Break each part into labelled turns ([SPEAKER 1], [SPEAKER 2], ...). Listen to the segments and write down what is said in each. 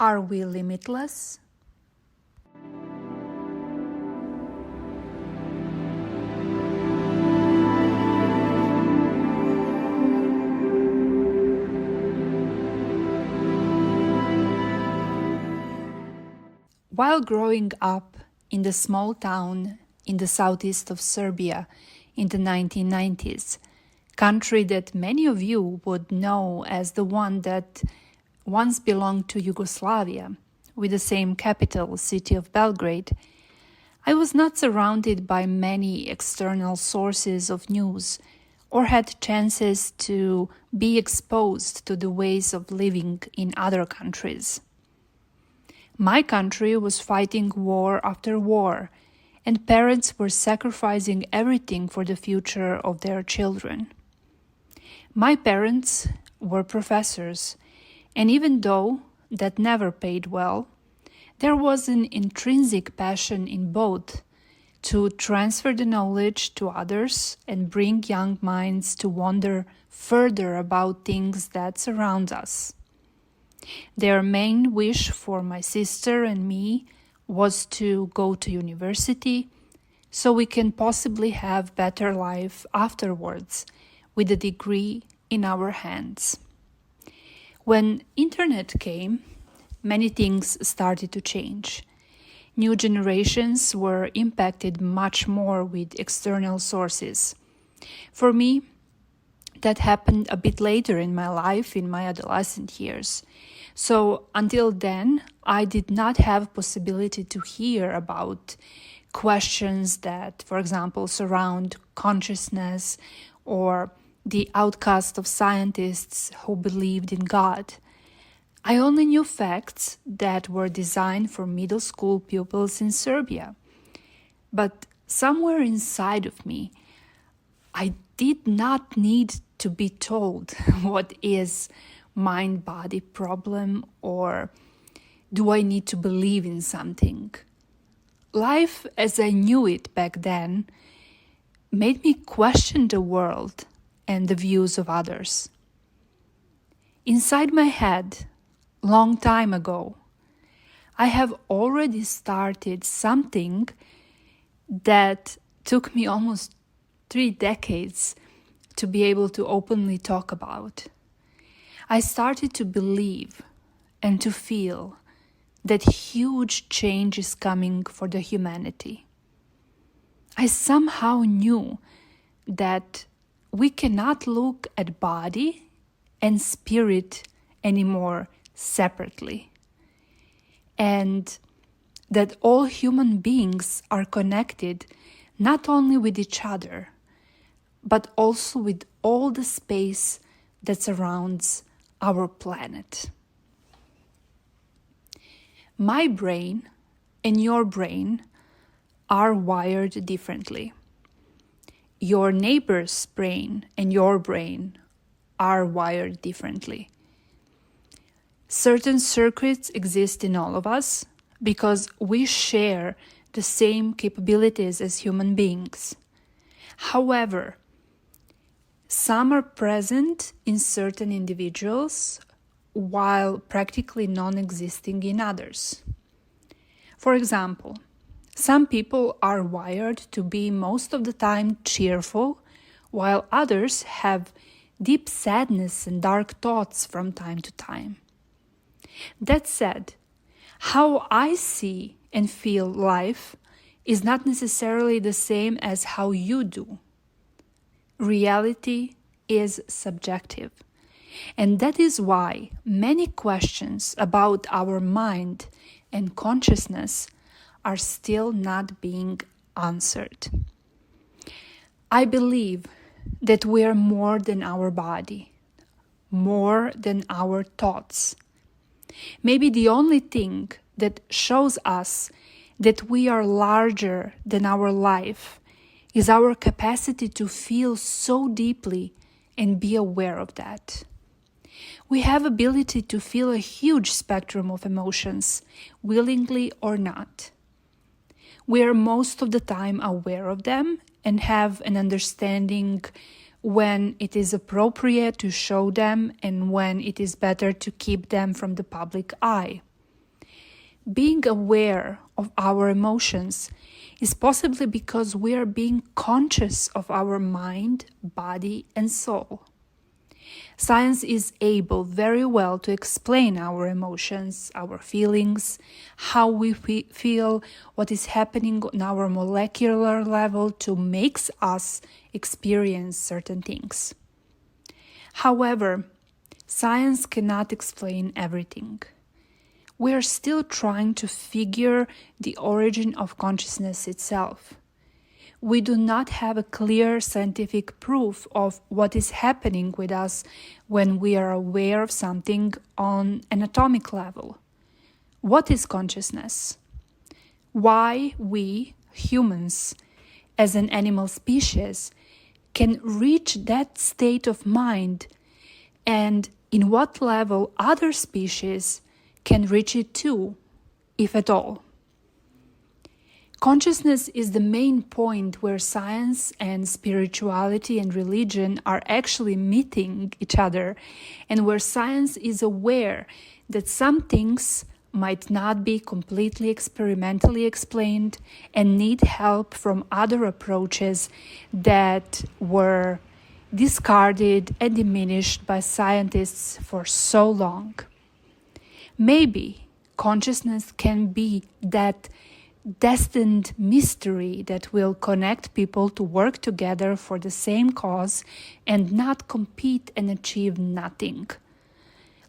[SPEAKER 1] Are we limitless? While growing up in the small town in the southeast of Serbia in the 1990s, country that many of you would know as the one that once belonged to Yugoslavia, with the same capital city of Belgrade, I was not surrounded by many external sources of news or had chances to be exposed to the ways of living in other countries. My country was fighting war after war, and parents were sacrificing everything for the future of their children. My parents were professors, and even though that never paid well, there was an intrinsic passion in both to transfer the knowledge to others and bring young minds to wonder further about things that surround us. Their main wish for my sister and me was to go to university so we can possibly have better life afterwards with a degree in our hands. When internet came, many things started to change. New generations were impacted much more with external sources. For me, that happened a bit later in my life, in my adolescent years. So until then, I did not have possibility to hear about questions that, for example, surround consciousness or the outcast of scientists who believed in God. I only knew facts that were designed for middle school pupils in Serbia. But somewhere inside of me, I did not need to be told what is mind-body problem or do I need to believe in something. Life as I knew it back then made me question the world and the views of others. Inside my head, long time ago, I have already started something that took me almost 3 decades to be able to openly talk about. I started to believe and to feel that huge change is coming for the humanity. I somehow knew that we cannot look at body and spirit anymore separately, and that all human beings are connected not only with each other, but also with all the space that surrounds our planet. My brain and your brain are wired differently. Your neighbor's brain and your brain are wired differently. Certain circuits exist in all of us because we share the same capabilities as human beings. However, some are present in certain individuals while practically non-existing in others. For example, some people are wired to be most of the time cheerful, while others have deep sadness and dark thoughts from time to time. That said, how I see and feel life is not necessarily the same as how you do. Reality is subjective, and that is why many questions about our mind and consciousness are still not being answered. I believe that we are more than our body, more than our thoughts. Maybe the only thing that shows us that we are larger than our life is our capacity to feel so deeply and be aware of that. We have ability to feel a huge spectrum of emotions, willingly or not. We are most of the time aware of them and have an understanding when it is appropriate to show them and when it is better to keep them from the public eye. Being aware of our emotions is possibly because we are being conscious of our mind, body, and soul. Science is able very well to explain our emotions, our feelings, how we feel, what is happening on our molecular level to make us experience certain things. However, science cannot explain everything. We are still trying to figure the origin of consciousness itself. We do not have a clear scientific proof of what is happening with us when we are aware of something on an atomic level. What is consciousness? Why we, humans, as an animal species, can reach that state of mind, and in what level other species can reach it too, if at all. Consciousness is the main point where science and spirituality and religion are actually meeting each other, and where science is aware that some things might not be completely experimentally explained and need help from other approaches that were discarded and diminished by scientists for so long. Maybe consciousness can be that destined mystery that will connect people to work together for the same cause and not compete and achieve nothing.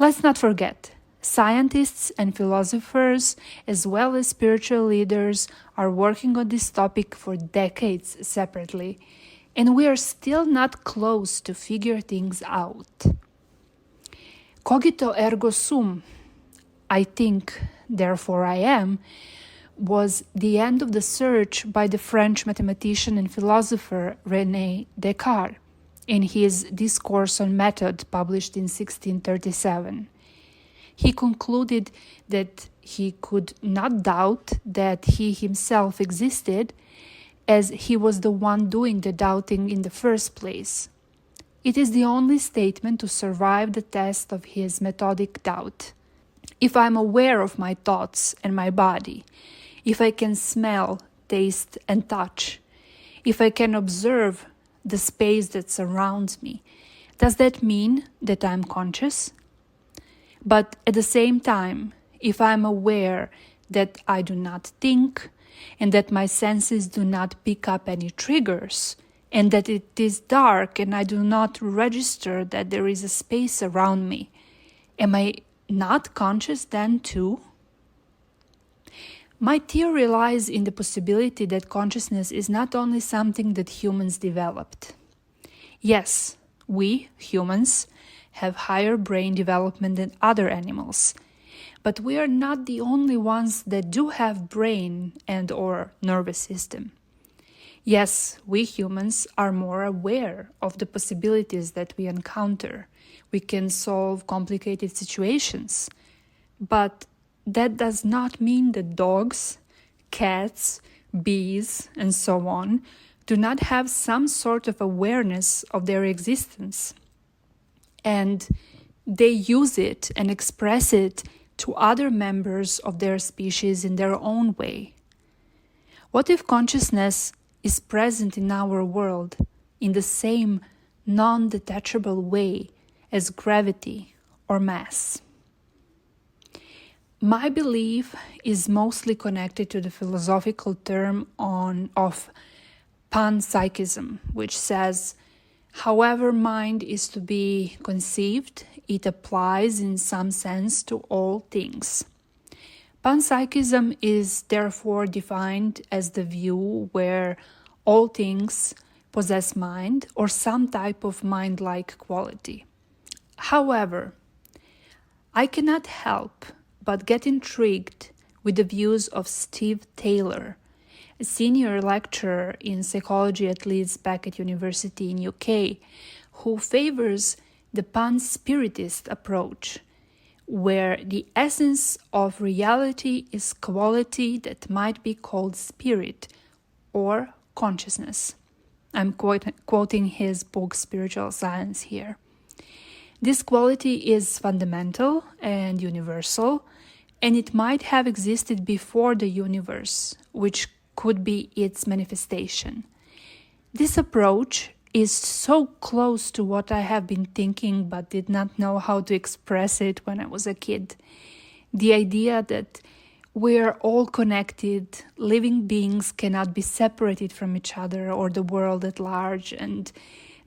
[SPEAKER 1] Let's not forget, scientists and philosophers, as well as spiritual leaders, are working on this topic for decades separately, and we are still not close to figure things out. Cogito ergo sum, I think, therefore I am, was the end of the search by the French mathematician and philosopher René Descartes in his Discourse on Method published in 1637. He concluded that he could not doubt that he himself existed, as he was the one doing the doubting in the first place. It is the only statement to survive the test of his methodic doubt. If I am aware of my thoughts and my body, if I can smell, taste, and touch, if I can observe the space that surrounds me, does that mean that I'm conscious? But at the same time, if I'm aware that I do not think, and that my senses do not pick up any triggers, and that it is dark and I do not register that there is a space around me, am I not conscious then too? My theory lies in the possibility that consciousness is not only something that humans developed. Yes, we, humans, have higher brain development than other animals, but we are not the only ones that do have brain and/or nervous system. Yes, we humans are more aware of the possibilities that we encounter. We can solve complicated situations, but that does not mean that dogs, cats, bees, and so on do not have some sort of awareness of their existence. And they use it and express it to other members of their species in their own way. What if consciousness is present in our world in the same non-detachable way as gravity or mass? My belief is mostly connected to the philosophical term of panpsychism, which says, however mind is to be conceived, it applies in some sense to all things. Panpsychism is therefore defined as the view where all things possess mind or some type of mind-like quality. However, I cannot help but get intrigued with the views of Steve Taylor, a senior lecturer in psychology at Leeds Beckett University in UK, who favors the pan-spiritist approach, where the essence of reality is quality that might be called spirit or consciousness. I'm quoting his book Spiritual Science here. This quality is fundamental and universal, and it might have existed before the universe, which could be its manifestation. This approach is so close to what I have been thinking but did not know how to express it when I was a kid. The idea that we're all connected, living beings cannot be separated from each other or the world at large, and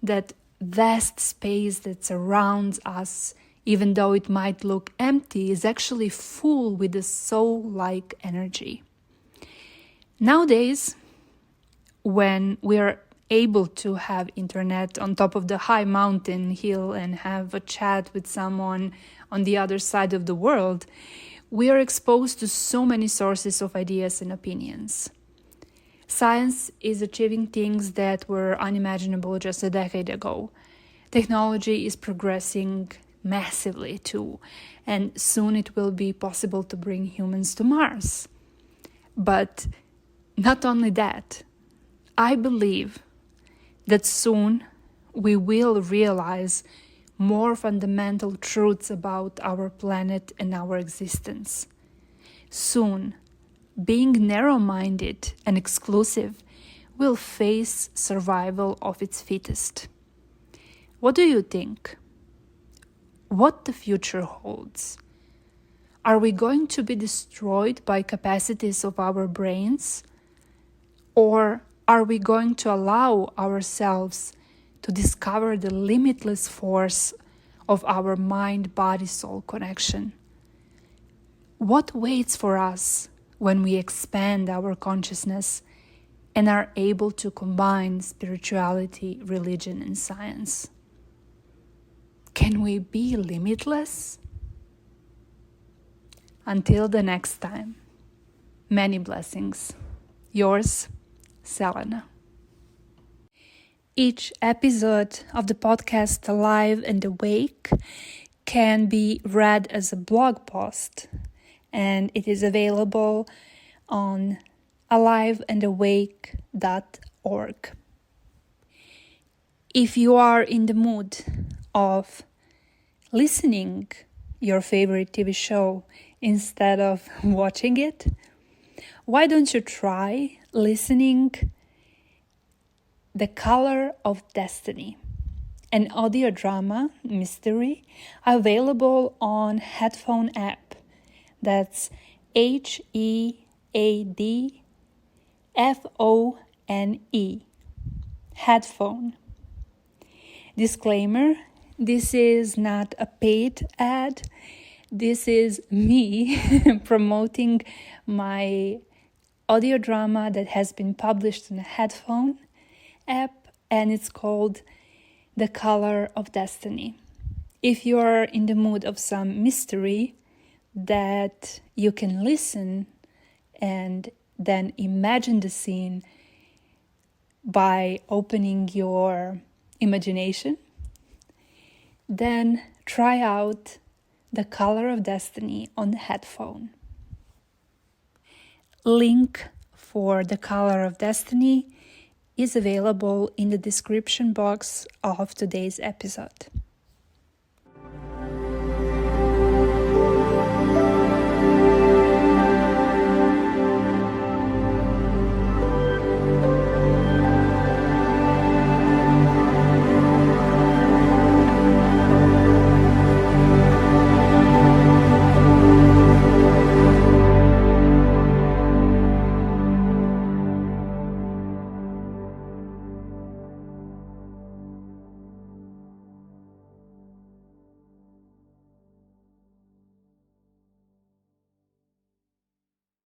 [SPEAKER 1] that vast space that surrounds us, even though it might look empty, is actually full with a soul-like energy. Nowadays, when we're able to have internet on top of the high mountain hill and have a chat with someone on the other side of the world, we are exposed to so many sources of ideas and opinions. Science is achieving things that were unimaginable just a decade ago. Technology is progressing massively too, and soon it will be possible to bring humans to Mars. But not only that, I believe that soon we will realize more fundamental truths about our planet and our existence. Soon, being narrow-minded and exclusive will face survival of its fittest. What do you think? What the future holds? Are we going to be destroyed by capacities of our brains? Or are we going to allow ourselves to discover the limitless force of our mind-body-soul connection? What waits for us when we expand our consciousness and are able to combine spirituality, religion, and science? Can we be limitless? Until the next time, many blessings. Yours, Selena. Each episode of the podcast Alive and Awake can be read as a blog post, and it is available on aliveandawake.org. If you are in the mood of listening your favorite TV show instead of watching it, why don't you try listening The Color of Destiny, an audio drama mystery available on headphone app. That's HEADFONE, headphone. Disclaimer, this is not a paid ad. This is me promoting my audio drama that has been published in a headphone app, and it's called The Color of Destiny. If you are in the mood of some mystery that you can listen and then imagine the scene by opening your imagination, then try out The Color of Destiny on the headphone. Link for The Color of Destiny is available in the description box of today's episode.